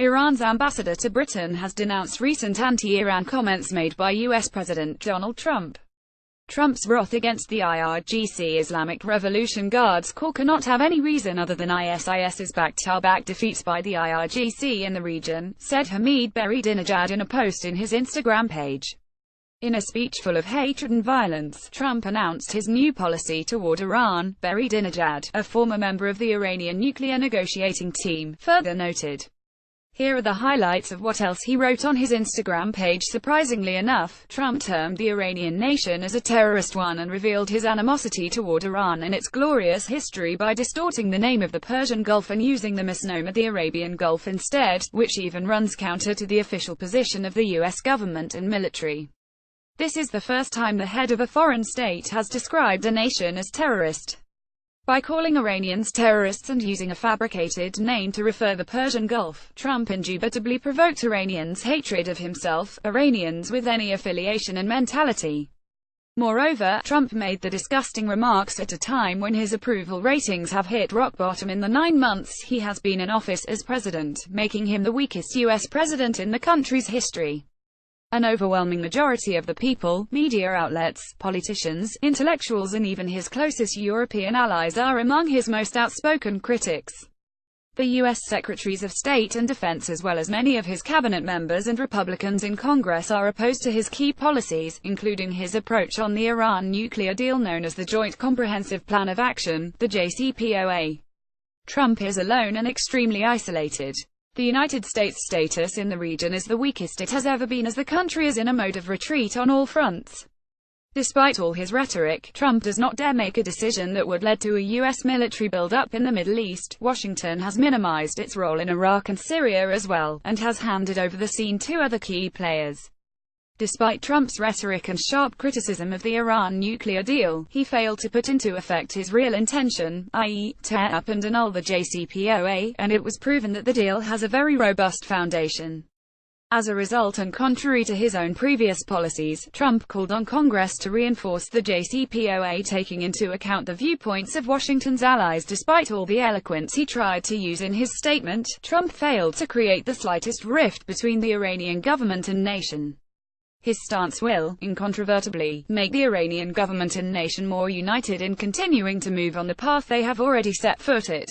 Iran's ambassador to Britain has denounced recent anti-Iran comments made by U.S. President Donald Trump. Trump's wrath against the IRGC Islamic Revolution Guard's corps cannot have any reason other than ISIS's back-to-back defeats by the IRGC in the region, said Hamid Berinejad in a post in his Instagram page. In a speech full of hatred and violence, Trump announced his new policy toward Iran. Berinejad, a former member of the Iranian nuclear negotiating team, further noted. Here are the highlights of what else he wrote on his Instagram page. Surprisingly enough, Trump termed the Iranian nation as a terrorist one and revealed his animosity toward Iran and its glorious history by distorting the name of the Persian Gulf and using the misnomer the Arabian Gulf instead, which even runs counter to the official position of the U.S. government and military. This is the first time the head of a foreign state has described a nation as terrorist. By calling Iranians terrorists and using a fabricated name to refer the Persian Gulf, Trump indubitably provoked Iranians' hatred of himself, Iranians with any affiliation and mentality. Moreover, Trump made the disgusting remarks at a time when his approval ratings have hit rock bottom in the 9 months he has been in office as president, making him the weakest U.S. president in the country's history. An overwhelming majority of the people, media outlets, politicians, intellectuals and even his closest European allies are among his most outspoken critics. The U.S. Secretaries of State and Defense as well as many of his cabinet members and Republicans in Congress are opposed to his key policies, including his approach on the Iran nuclear deal known as the Joint Comprehensive Plan of Action, the JCPOA. Trump is alone and extremely isolated. The United States' status in the region is the weakest it has ever been as the country is in a mode of retreat on all fronts. Despite all his rhetoric, Trump does not dare make a decision that would lead to a U.S. military build-up in the Middle East. Washington has minimized its role in Iraq and Syria as well, and has handed over the scene to other key players. Despite Trump's rhetoric and sharp criticism of the Iran nuclear deal, he failed to put into effect his real intention, i.e., tear up and annul the JCPOA, and it was proven that the deal has a very robust foundation. As a result and contrary to his own previous policies, Trump called on Congress to reinforce the JCPOA taking into account the viewpoints of Washington's allies. Despite all the eloquence he tried to use in his statement, Trump failed to create the slightest rift between the Iranian government and nation. His stance will, incontrovertibly, make the Iranian government and nation more united in continuing to move on the path they have already set foot it.